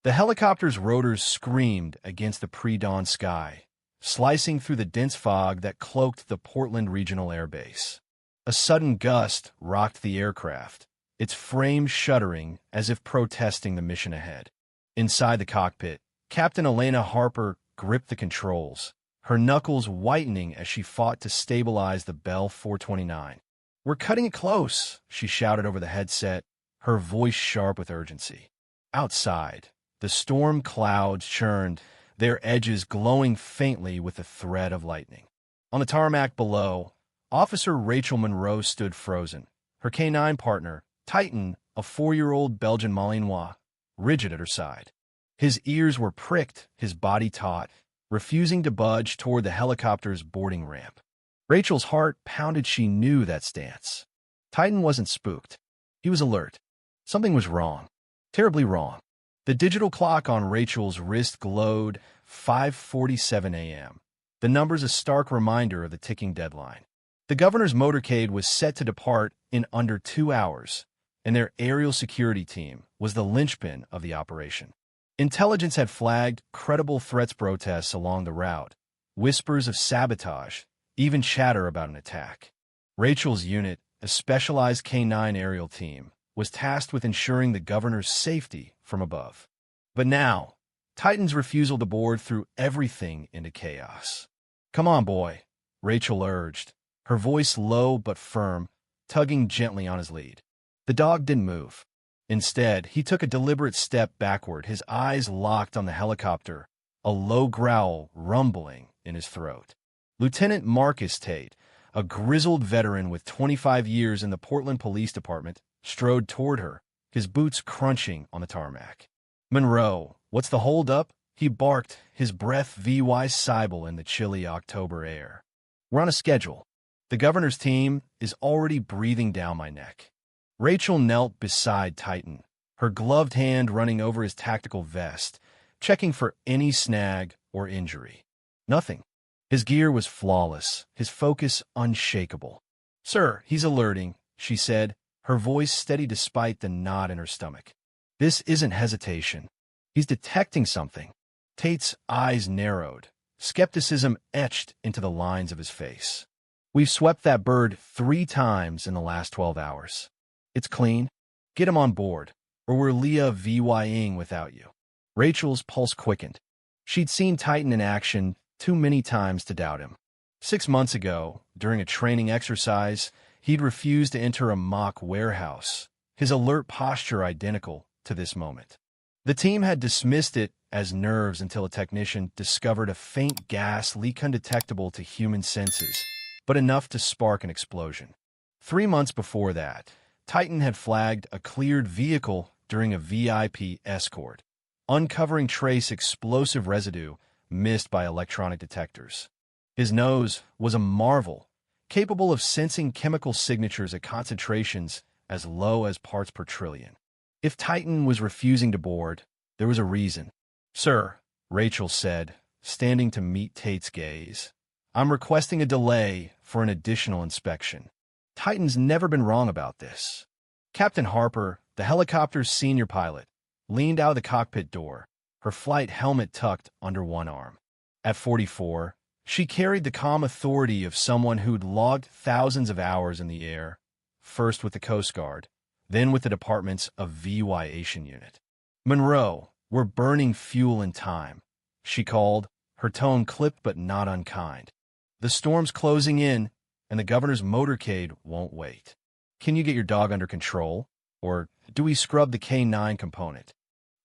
The helicopter's rotors screamed against the pre-dawn sky, slicing through the dense fog that cloaked the Portland Regional Air Base. A sudden gust rocked the aircraft, its frame shuddering as if protesting the mission ahead. Inside the cockpit, Captain Elena Harper gripped the controls, her knuckles whitening as she fought to stabilize the Bell 429. "We're cutting it close," she shouted over the headset, her voice sharp with urgency. Outside, the storm clouds churned, their edges glowing faintly with the thread of lightning. On the tarmac below, Officer Rachel Monroe stood frozen, her K-9 partner, Titan, a 4-year-old Belgian Malinois, rigid at her side. His ears were pricked, his body taut, refusing to budge toward the helicopter's boarding ramp. Rachel's heart pounded. She knew that stance. Titan wasn't spooked. He was alert. Something was wrong. Terribly wrong. The digital clock on Rachel's wrist glowed 5:47 a.m. The number's a stark reminder of the ticking deadline. The governor's motorcade was set to depart in under 2 hours, and their aerial security team was the linchpin of the operation. Intelligence had flagged credible threats protests along the route, whispers of sabotage, even chatter about an attack. Rachel's unit, a specialized K-9 aerial team, was tasked with ensuring the governor's safety from above. But now, Titan's refusal to board threw everything into chaos. "Come on, boy," Rachel urged, her voice low but firm, tugging gently on his lead. The dog didn't move. Instead, he took a deliberate step backward, his eyes locked on the helicopter, a low growl rumbling in his throat. Lieutenant Marcus Tate, a grizzled veteran with 25 years in the Portland Police Department, strode toward her, his boots crunching on the tarmac. "Monroe, what's the holdup?" he barked, his breath sibilant in the chilly October air. "We're on a schedule. The governor's team is already breathing down my neck." Rachel knelt beside Titan, her gloved hand running over his tactical vest, checking for any snag or injury. Nothing. His gear was flawless, his focus unshakable. "Sir, he's alerting," she said, her voice steady despite the knot in her stomach. "This isn't hesitation. He's detecting something." Tate's eyes narrowed, skepticism etched into the lines of his face. "We've swept that bird 3 times in the last 12 hours. It's clean. Get him on board, or we're Leah VYing without you." Rachel's pulse quickened. She'd seen Titan in action too many times to doubt him. 6 months ago, during a training exercise, he'd refused to enter a mock warehouse, his alert posture identical to this moment. The team had dismissed it as nerves until a technician discovered a faint gas leak undetectable to human senses, but enough to spark an explosion. 3 months before that, Titan had flagged a cleared vehicle during a VIP escort, uncovering trace explosive residue missed by electronic detectors. His nose was a marvel, capable of sensing chemical signatures at concentrations as low as parts per trillion. If Titan was refusing to board, there was a reason. "Sir," Rachel said, standing to meet Tate's gaze, "I'm requesting a delay for an additional inspection." Titan's never been wrong about this. Captain Harper, the helicopter's senior pilot, leaned out of the cockpit door, her flight helmet tucked under one arm. At 44, she carried the calm authority of someone who'd logged thousands of hours in the air, first with the Coast Guard, then with the department's aviation unit. "Monroe, we're burning fuel and time," she called, her tone clipped but not unkind. "The storm's closing in, and the governor's motorcade won't wait. Can you get your dog under control? Or do we scrub the K-9 component?"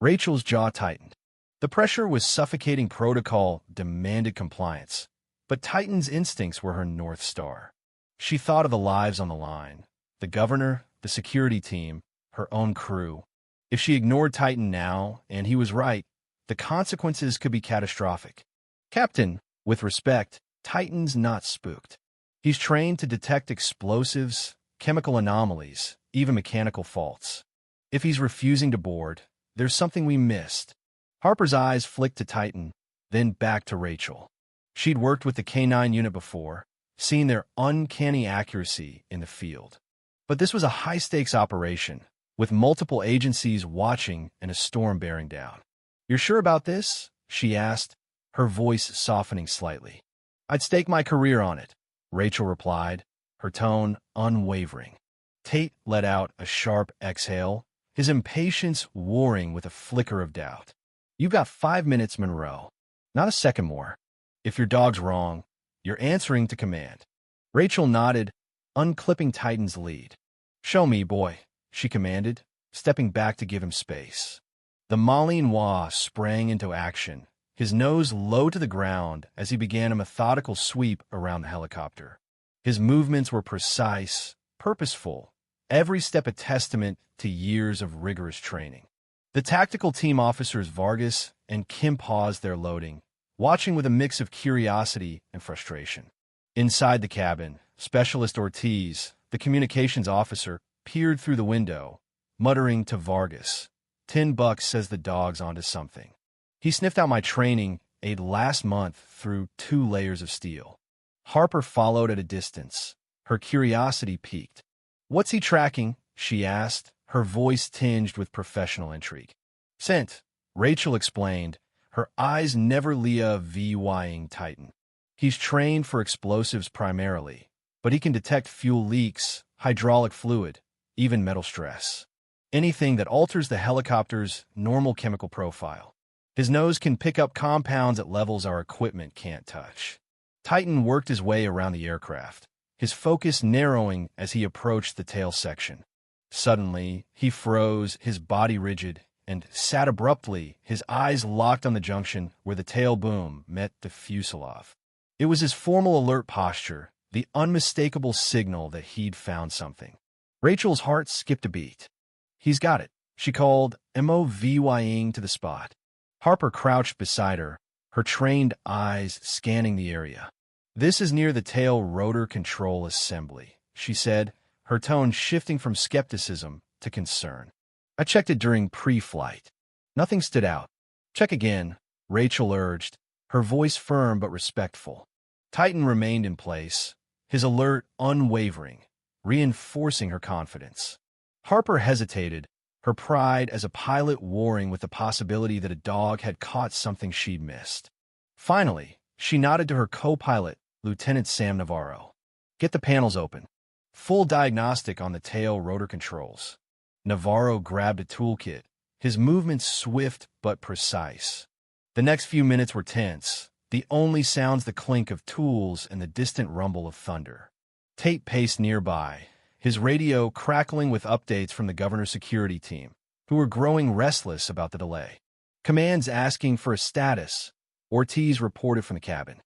Rachel's jaw tightened. The pressure was suffocating. Protocol demanded compliance, but Titan's instincts were her North Star. She thought of the lives on the line, the governor, the security team, her own crew. If she ignored Titan now, and he was right, the consequences could be catastrophic. "Captain," with respect, Titan's not spooked. He's trained to detect explosives, chemical anomalies, even mechanical faults. If he's refusing to board, there's something we missed. Harper's eyes flicked to Titan, then back to Rachel. She'd worked with the K-9 unit before, seen their uncanny accuracy in the field. But this was a high-stakes operation, with multiple agencies watching and a storm bearing down. "You're sure about this?" she asked, her voice softening slightly. "I'd stake my career on it," Rachel replied, her tone unwavering. Tate let out a sharp exhale, his impatience warring with a flicker of doubt. "You've got 5 minutes, Monroe. Not a second more. If your dog's wrong, you're answering to command." Rachel nodded, unclipping Titan's lead. "Show me, boy," she commanded, stepping back to give him space. The Malinois sprang into action, his nose low to the ground as he began a methodical sweep around the helicopter. His movements were precise, purposeful, every step a testament to years of rigorous training. The tactical team officers Vargas and Kim paused their loading, watching with a mix of curiosity and frustration. Inside the cabin, Specialist Ortiz, the communications officer, peered through the window, muttering to Vargas, "$10 says the dog's onto something. He sniffed out my training aid last month through 2 layers of steel." Harper followed at a distance, her curiosity piqued. "What's he tracking?" she asked, her voice tinged with professional intrigue. "Scent," Rachel explained, her eyes never vying Titan. "He's trained for explosives primarily, but he can detect fuel leaks, hydraulic fluid, even metal stress. Anything that alters the helicopter's normal chemical profile. His nose can pick up compounds at levels our equipment can't touch." Titan worked his way around the aircraft, his focus narrowing as he approached the tail section. Suddenly, he froze, his body rigid, and sat abruptly, his eyes locked on the junction where the tail boom met the fuselage. It was his formal alert posture, the unmistakable signal that he'd found something. Rachel's heart skipped a beat. "He's got it," she called, MOVYing to the spot. Harper crouched beside her, her trained eyes scanning the area. "This is near the tail rotor control assembly," she said, her tone shifting from skepticism to concern. "I checked it during pre-flight. Nothing stood out." "Check again," Rachel urged, her voice firm but respectful. Titan remained in place, his alert unwavering, reinforcing her confidence. Harper hesitated, her pride as a pilot warring with the possibility that a dog had caught something she'd missed. Finally, she nodded to her co-pilot, Lieutenant Sam Navarro. "Get the panels open. Full diagnostic on the tail rotor controls." Navarro grabbed a toolkit, his movements swift but precise. The next few minutes were tense, the only sounds the clink of tools and the distant rumble of thunder. Tate paced nearby, his radio crackling with updates from the governor's security team, who were growing restless about the delay. "Command's asking for a status," Ortiz reported from the cabin.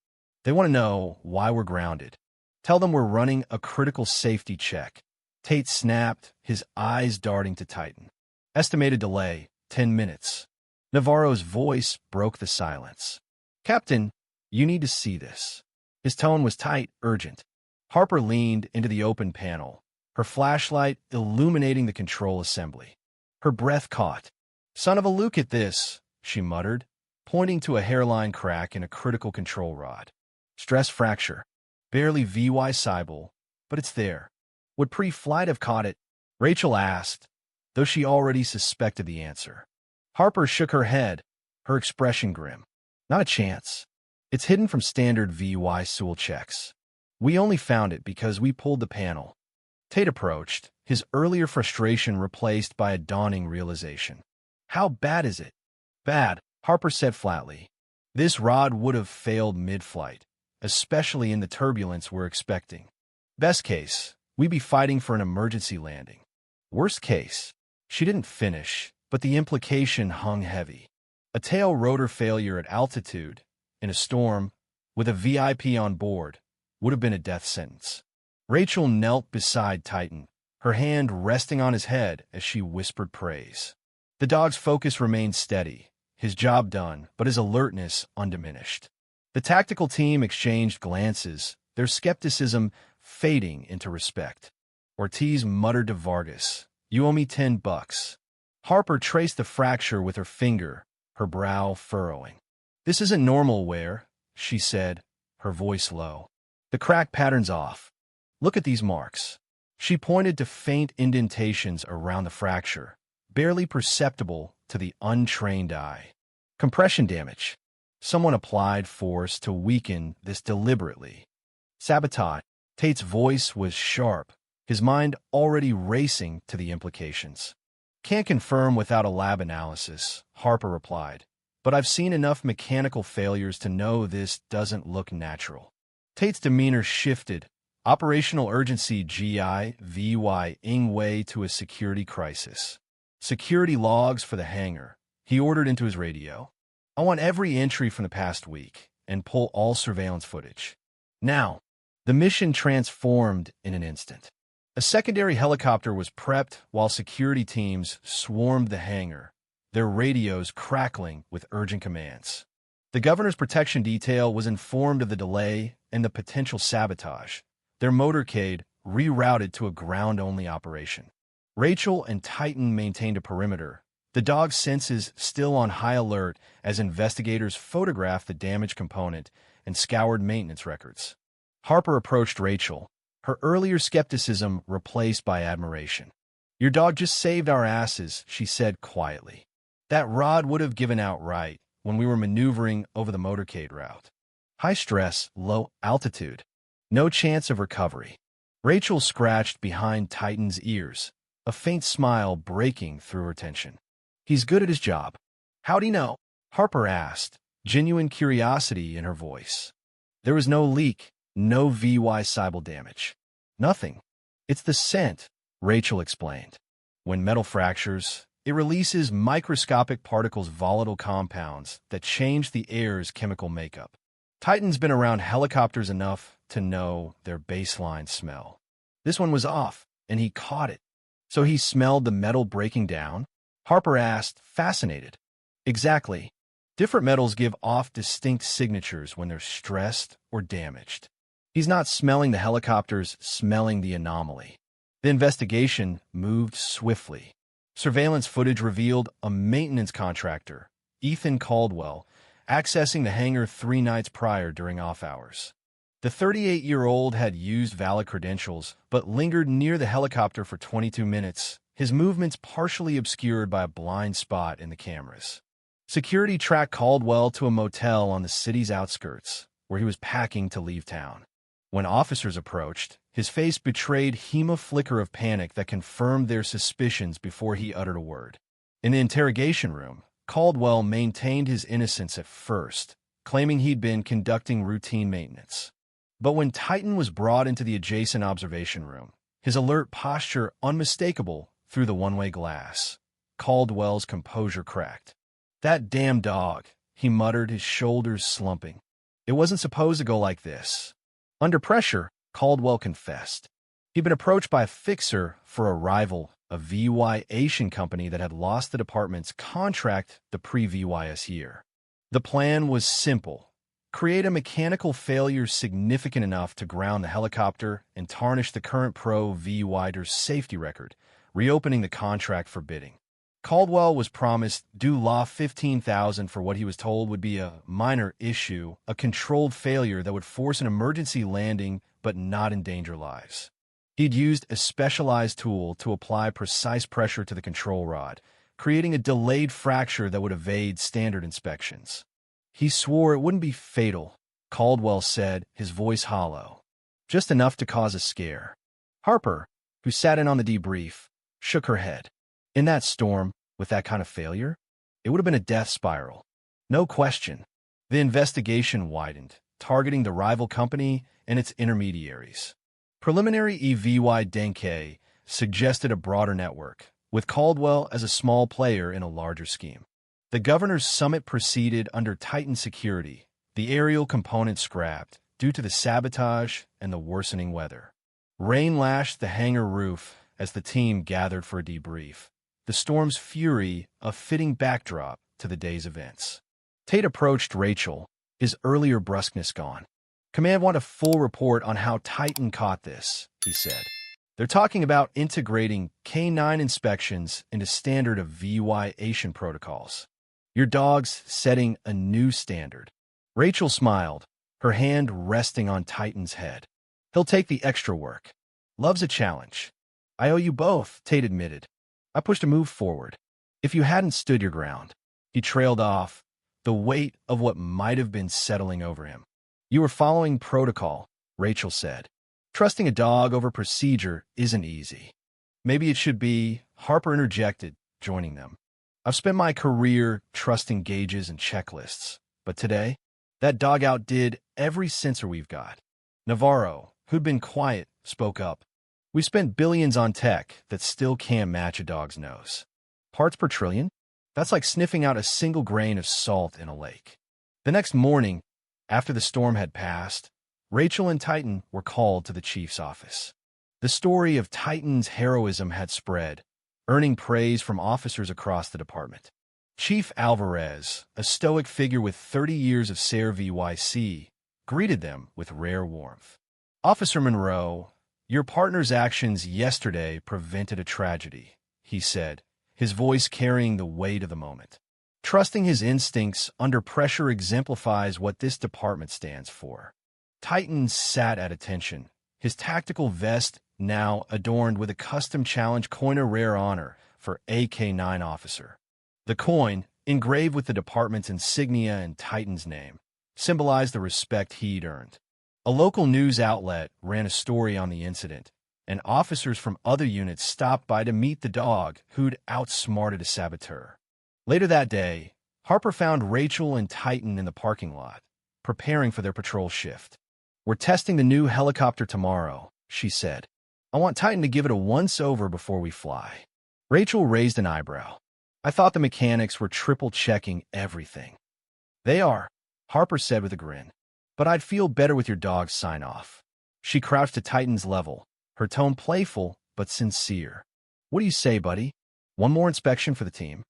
"They want to know why we're grounded. Tell them we're running a critical safety check." Tate snapped, his eyes darting to Titan. "Estimated delay, 10 minutes. Navarro's voice broke the silence. "Captain, you need to see this." His tone was tight, urgent. Harper leaned into the open panel, her flashlight illuminating the control assembly. Her breath caught. "Son of a look at this," she muttered, pointing to a hairline crack in a critical control rod. "Stress fracture. Barely Cybele, but it's there." "Would pre-flight have caught it?" Rachel asked, though she already suspected the answer. Harper shook her head, her expression grim. "Not a chance. It's hidden from standard Sul checks. We only found it because we pulled the panel." Tate approached, his earlier frustration replaced by a dawning realization. "How bad is it?" "Bad," Harper said flatly. "This rod would have failed mid-flight, especially in the turbulence we're expecting. Best case, we'd be fighting for an emergency landing. Worst case." She didn't finish, but the implication hung heavy. A tail rotor failure at altitude, in a storm, with a VIP on board, would have been a death sentence. Rachel knelt beside Titan, her hand resting on his head as she whispered praise. The dog's focus remained steady, his job done, but his alertness undiminished. The tactical team exchanged glances, their skepticism fading into respect. Ortiz muttered to Vargas, "You owe me $10. Harper traced the fracture with her finger, her brow furrowing. "This isn't normal wear," she said, her voice low. "The crack pattern's off. Look at these marks." She pointed to faint indentations around the fracture, barely perceptible to the untrained eye. Compression damage. Someone applied force to weaken this deliberately. Sabotage. Tate's voice was sharp, his mind already racing to the implications. Can't confirm without a lab analysis, Harper replied, but I've seen enough mechanical failures to know this doesn't look natural. Tate's demeanor shifted, operational urgency giving way to a security crisis. Security logs for the hangar, he ordered into his radio. I want every entry from the past week, and pull all surveillance footage. Now, the mission transformed in an instant. A secondary helicopter was prepped while security teams swarmed the hangar, their radios crackling with urgent commands. The governor's protection detail was informed of the delay and the potential sabotage, their motorcade rerouted to a ground-only operation. Rachel and Titan maintained a perimeter, the dog's senses still on high alert as investigators photographed the damaged component and scoured maintenance records. Harper approached Rachel, her earlier skepticism replaced by admiration. "Your dog just saved our asses," she said quietly. "That rod would have given out right when we were maneuvering over the motorcade route. High stress, low altitude. No chance of recovery." Rachel scratched behind Titan's ears, a faint smile breaking through her tension. "He's good at his job." "How'd he know?" Harper asked, genuine curiosity in her voice. "There was no leak, no VY Cybele damage. Nothing. It's the scent," Rachel explained. "When metal fractures, it releases microscopic particles, volatile compounds that change the air's chemical makeup. Titan's been around helicopters enough to know their baseline smell. This one was off, and he caught it. So he smelled the metal breaking down?" Harper asked, fascinated. "Exactly. Different metals give off distinct signatures when they're stressed or damaged. He's not smelling the helicopters, smelling the anomaly." The investigation moved swiftly. Surveillance footage revealed a maintenance contractor, Ethan Caldwell, accessing the hangar 3 nights prior during off hours. The 38-year-old had used valid credentials, but lingered near the helicopter for 22 minutes, his movements partially obscured by a blind spot in the cameras. Security tracked Caldwell to a motel on the city's outskirts, where he was packing to leave town. When officers approached, his face betrayed a flicker of panic that confirmed their suspicions before he uttered a word. In the interrogation room, Caldwell maintained his innocence at first, claiming he'd been conducting routine maintenance. But when Titan was brought into the adjacent observation room, his alert posture unmistakable through the one-way glass, Caldwell's composure cracked. "That damn dog," he muttered, his shoulders slumping. "It wasn't supposed to go like this." Under pressure, Caldwell confessed. He'd been approached by a fixer for a rival, a VY Asian company that had lost the department's contract the pre-VYS year. The plan was simple. Create a mechanical failure significant enough to ground the helicopter and tarnish the current pro VY's safety record, reopening the contract for bidding. Caldwell was promised due law $15,000 for what he was told would be a minor issue, a controlled failure that would force an emergency landing but not endanger lives. He'd used a specialized tool to apply precise pressure to the control rod, creating a delayed fracture that would evade standard inspections. He swore it wouldn't be fatal, Caldwell said, his voice hollow. Just enough to cause a scare. Harper, who sat in on the debrief, shook her head. In that storm, with that kind of failure, it would have been a death spiral. No question. The investigation widened, targeting the rival company and its intermediaries. Preliminary EVY Denke suggested a broader network, with Caldwell as a small player in a larger scheme. The governor's summit proceeded under tightened security, the aerial component scrapped due to the sabotage and the worsening weather. Rain lashed the hangar roof as the team gathered for a debrief, the storm's fury a fitting backdrop to the day's events. Tate approached Rachel, his earlier brusqueness gone. "Command want a full report on how Titan caught this," he said. "They're talking about integrating K9 inspections into standard of VY Asian protocols. Your dog's setting a new standard." Rachel smiled, her hand resting on Titan's head. "He'll take the extra work. Loves a challenge." "I owe you both," Tate admitted. "I pushed a move forward. If you hadn't stood your ground." He trailed off, the weight of what might have been settling over him. "You were following protocol," Rachel said. "Trusting a dog over procedure isn't easy." "Maybe it should be," Harper interjected, joining them. "I've spent my career trusting gauges and checklists, but today, that dog outdid every sensor we've got." Navarro, who'd been quiet, spoke up. "We spent billions on tech that still can't match a dog's nose. Parts per trillion? That's like sniffing out a single grain of salt in a lake." The next morning, after the storm had passed, Rachel and Titan were called to the chief's office. The story of Titan's heroism had spread, earning praise from officers across the department. Chief Alvarez, a stoic figure with 30 years of SARE VYC, greeted them with rare warmth. "Officer Monroe, your partner's actions yesterday prevented a tragedy," he said, his voice carrying the weight of the moment. "Trusting his instincts under pressure exemplifies what this department stands for." Titan sat at attention, his tactical vest now adorned with a custom challenge coin, a rare honor for AK-9 officer. The coin, engraved with the department's insignia and Titan's name, symbolized the respect he'd earned. A local news outlet ran a story on the incident, and officers from other units stopped by to meet the dog who'd outsmarted a saboteur. Later that day, Harper found Rachel and Titan in the parking lot, preparing for their patrol shift. "We're testing the new helicopter tomorrow," she said. "I want Titan to give it a once-over before we fly." Rachel raised an eyebrow. "I thought the mechanics were triple-checking everything." "They are," Harper said with a grin. "But I'd feel better with your dog's sign-off." She crouched to Titan's level, her tone playful but sincere. "What do you say, buddy? One more inspection for the team?"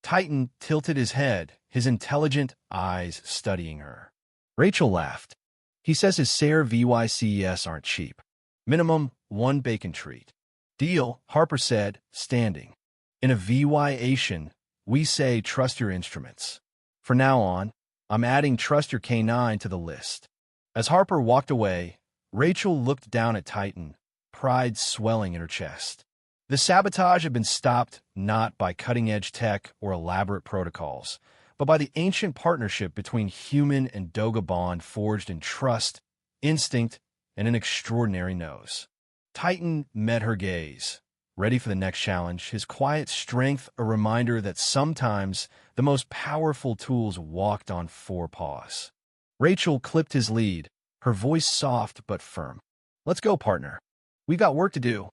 Titan tilted his head, his intelligent eyes studying her. Rachel laughed. "He says his SARE VYCES aren't cheap. Minimum 1 bacon treat." "Deal," Harper said, standing. "In a VYation, we say trust your instruments. For now on, I'm adding trust your K9 to the list." As Harper walked away, Rachel looked down at Titan, pride swelling in her chest. The sabotage had been stopped not by cutting-edge tech or elaborate protocols, but by the ancient partnership between human and Doga bond forged in trust, instinct, and an extraordinary nose. Titan met her gaze, ready for the next challenge, his quiet strength a reminder that sometimes the most powerful tools walked on 4 paws. Rachel clipped his lead, her voice soft but firm. "Let's go, partner. We've got work to do."